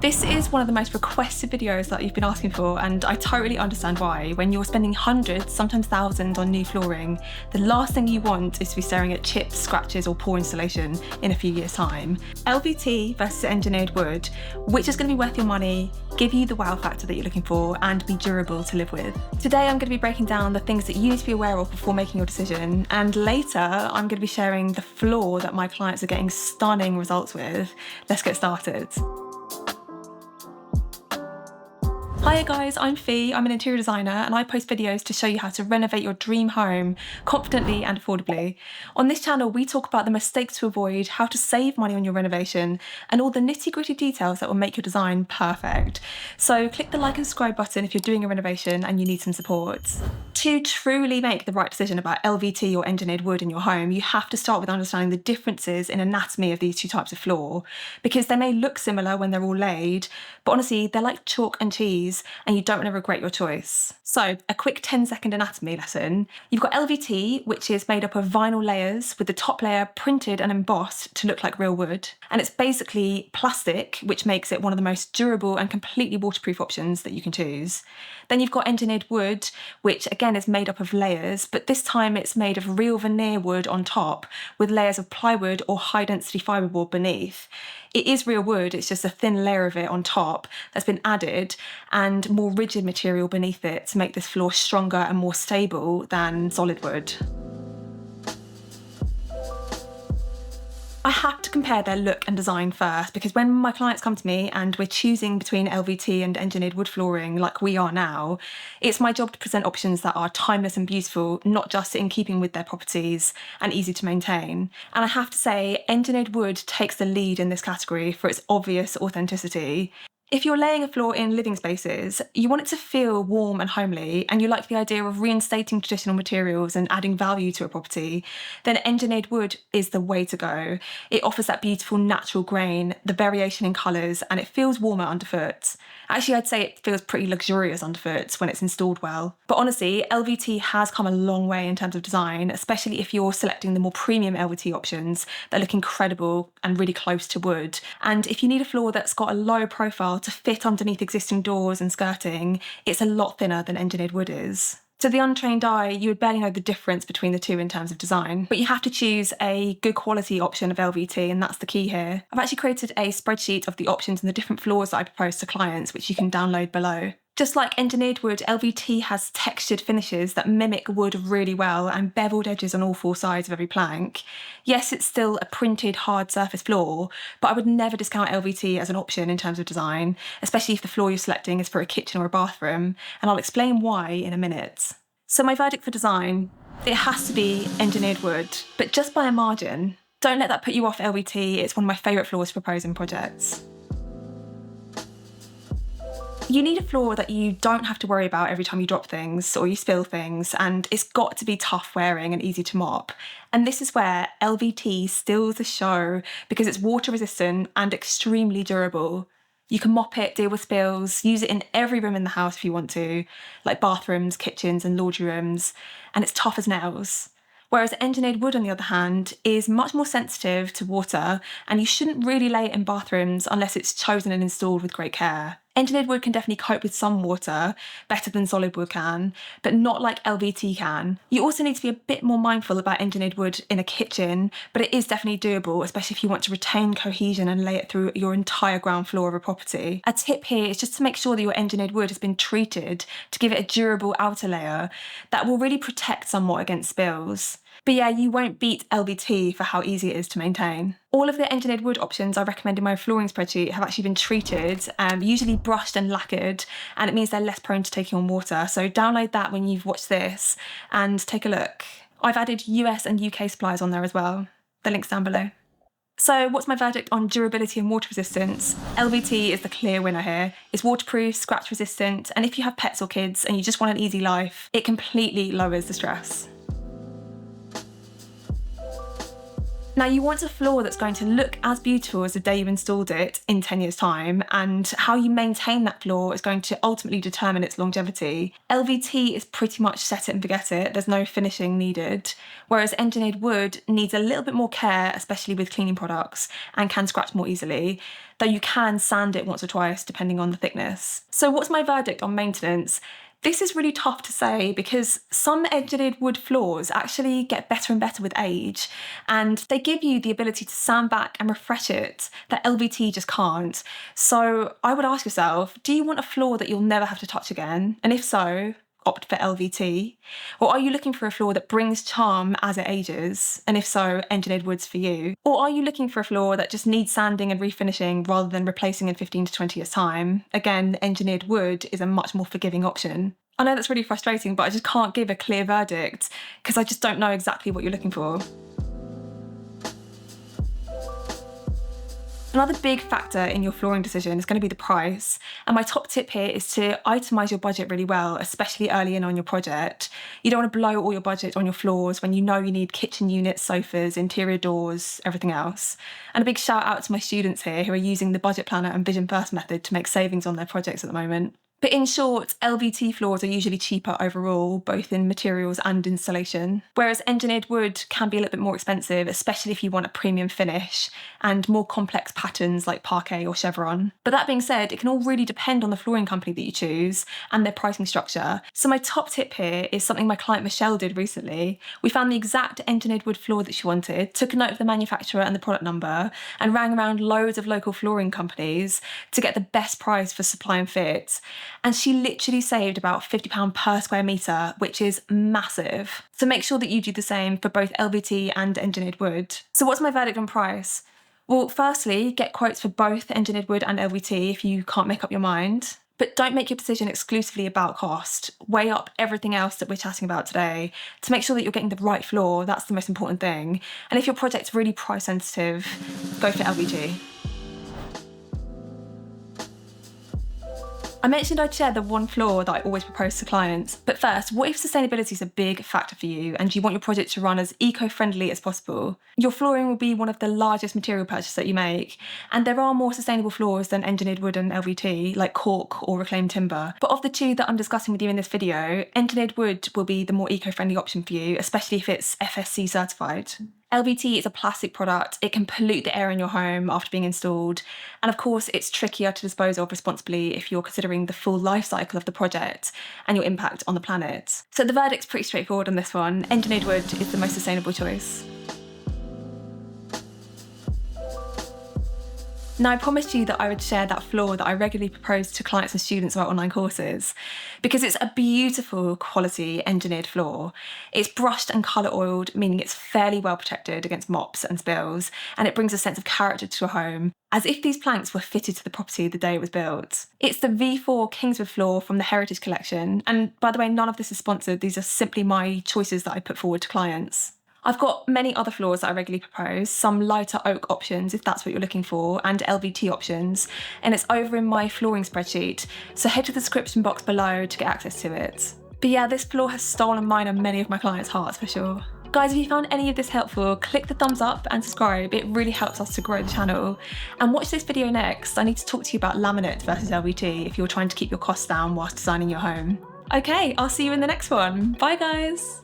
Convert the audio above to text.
This is one of the most requested videos that you've been asking for, and I totally understand why. When you're spending hundreds, sometimes thousands on new flooring, the last thing you want is to be staring at chips, scratches or poor installation in a few years' time. LVT versus engineered wood, which is going to be worth your money, give you the wow factor that you're looking for and be durable to live with. Today I'm going to be breaking down the things that you need to be aware of before making your decision, and later I'm going to be sharing the floor that my clients are getting stunning results with. Let's get started. Hi guys, I'm Fee, I'm an interior designer and I post videos to show you how to renovate your dream home confidently and affordably. On this channel we talk about the mistakes to avoid, how to save money on your renovation and all the nitty-gritty details that will make your design perfect. So click the like and subscribe button if you're doing a renovation and you need some support. To truly make the right decision about LVT or engineered wood in your home, you have to start with understanding the differences in anatomy of these two types of floor, because they may look similar when they're all laid, but honestly they're like chalk and cheese and you don't want to regret your choice. So a quick 10-second anatomy lesson. You've got LVT, which is made up of vinyl layers with the top layer printed and embossed to look like real wood. And it's basically plastic, which makes it one of the most durable and completely waterproof options that you can choose. Then you've got engineered wood, which again is made up of layers, but this time it's made of real veneer wood on top with layers of plywood or high density fiberboard beneath. It is real wood, it's just a thin layer of it on top that's been added and more rigid material beneath it to make this floor stronger and more stable than solid wood. I have to compare their look and design first, because when my clients come to me and we're choosing between LVT and engineered wood flooring like we are now, it's my job to present options that are timeless and beautiful, not just in keeping with their properties and easy to maintain. And I have to say, engineered wood takes the lead in this category for its obvious authenticity. If you're laying a floor in living spaces, you want it to feel warm and homely, and you like the idea of reinstating traditional materials and adding value to a property, then engineered wood is the way to go. It offers that beautiful natural grain, the variation in colours, and it feels warmer underfoot. Actually, I'd say it feels pretty luxurious underfoot when it's installed well. But honestly, LVT has come a long way in terms of design, especially if you're selecting the more premium LVT options that look incredible and really close to wood. And if you need a floor that's got a low profile to fit underneath existing doors and skirting, it's a lot thinner than engineered wood is. To the untrained eye, you would barely know the difference between the two in terms of design, but you have to choose a good quality option of LVT, and that's the key here. I've actually created a spreadsheet of the options and the different floors that I propose to clients, which you can download below. Just like engineered wood, LVT has textured finishes that mimic wood really well and beveled edges on all four sides of every plank. Yes, it's still a printed hard surface floor, but I would never discount LVT as an option in terms of design, especially if the floor you're selecting is for a kitchen or a bathroom, and I'll explain why in a minute. So my verdict for design, it has to be engineered wood, but just by a margin. Don't let that put you off LVT, it's one of my favourite floors to propose in projects. You need a floor that you don't have to worry about every time you drop things or you spill things, and it's got to be tough wearing and easy to mop. And this is where LVT steals the show, because it's water resistant and extremely durable. You can mop it, deal with spills, use it in every room in the house if you want to, like bathrooms, kitchens and laundry rooms, and it's tough as nails. Whereas engineered wood, on the other hand, is much more sensitive to water, and you shouldn't really lay it in bathrooms unless it's chosen and installed with great care. Engineered wood can definitely cope with some water, better than solid wood can, but not like LVT can. You also need to be a bit more mindful about engineered wood in a kitchen, but it is definitely doable, especially if you want to retain cohesion and lay it through your entire ground floor of a property. A tip here is just to make sure that your engineered wood has been treated to give it a durable outer layer that will really protect somewhat against spills. But yeah, you won't beat LVT for how easy it is to maintain. All of the engineered wood options I recommend in my flooring spreadsheet have actually been treated, usually brushed and lacquered, and it means they're less prone to taking on water. So download that when you've watched this and take a look. I've added US and UK suppliers on there as well. The link's down below. So what's my verdict on durability and water resistance? LVT is the clear winner here. It's waterproof, scratch resistant, and if you have pets or kids and you just want an easy life, it completely lowers the stress. Now, you want a floor that's going to look as beautiful as the day you installed it in 10 years' time, and how you maintain that floor is going to ultimately determine its longevity. LVT is pretty much set it and forget it, there's no finishing needed, whereas engineered wood needs a little bit more care, especially with cleaning products, and can scratch more easily, though you can sand it once or twice depending on the thickness. So what's my verdict on maintenance? This is really tough to say because some engineered wood floors actually get better and better with age, and they give you the ability to sand back and refresh it that LVT just can't. So I would ask yourself, do you want a floor that you'll never have to touch again? And if so, opt for LVT? Or are you looking for a floor that brings charm as it ages? And if so, engineered wood's for you. Or are you looking for a floor that just needs sanding and refinishing rather than replacing in 15 to 20 years' time? Again, engineered wood is a much more forgiving option. I know that's really frustrating, but I just can't give a clear verdict because I just don't know exactly what you're looking for. Another big factor in your flooring decision is going to be the price. And my top tip here is to itemise your budget really well, especially early in on your project. You don't want to blow all your budget on your floors when you know you need kitchen units, sofas, interior doors, everything else. And a big shout out to my students here who are using the budget planner and vision first method to make savings on their projects at the moment. But in short, LVT floors are usually cheaper overall, both in materials and installation, whereas engineered wood can be a little bit more expensive, especially if you want a premium finish and more complex patterns like parquet or chevron. But that being said, it can all really depend on the flooring company that you choose and their pricing structure. So my top tip here is something my client Michelle did recently. We found the exact engineered wood floor that she wanted, took a note of the manufacturer and the product number, and rang around loads of local flooring companies to get the best price for supply and fit. And she literally saved about £50 per square metre, which is massive. So make sure that you do the same for both LVT and engineered wood. So what's my verdict on price? Well, firstly, get quotes for both engineered wood and LVT if you can't make up your mind. But don't make your decision exclusively about cost. Weigh up everything else that we're chatting about today to make sure that you're getting the right floor. That's the most important thing. And if your project's really price sensitive, go for LVT. I mentioned I'd share the one flaw that I always propose to clients, but first, what if sustainability is a big factor for you and you want your project to run as eco-friendly as possible? Your flooring will be one of the largest material purchases that you make, and there are more sustainable floors than engineered wood and LVT, like cork or reclaimed timber. But of the two that I'm discussing with you in this video, engineered wood will be the more eco-friendly option for you, especially if it's FSC certified. LVT is a plastic product. It can pollute the air in your home after being installed. And of course, it's trickier to dispose of responsibly if you're considering the full life cycle of the project and your impact on the planet. So the verdict's pretty straightforward on this one. Engineered wood is the most sustainable choice. Now, I promised you that I would share that floor that I regularly propose to clients and students about online courses, because it's a beautiful quality engineered floor. It's brushed and colour oiled, meaning it's fairly well protected against mops and spills, and it brings a sense of character to a home, as if these planks were fitted to the property the day it was built. It's the V4 Kingswood floor from the Heritage Collection, and by the way, none of this is sponsored, these are simply my choices that I put forward to clients. I've got many other floors that I regularly propose, some lighter oak options if that's what you're looking for, and LVT options, and it's over in my flooring spreadsheet, so head to the description box below to get access to it. But yeah, this floor has stolen mine and many of my clients' hearts for sure. Guys, if you found any of this helpful, click the thumbs up and subscribe, it really helps us to grow the channel. And watch this video next, I need to talk to you about laminate versus LVT if you're trying to keep your costs down whilst designing your home. Okay, I'll see you in the next one. Bye guys!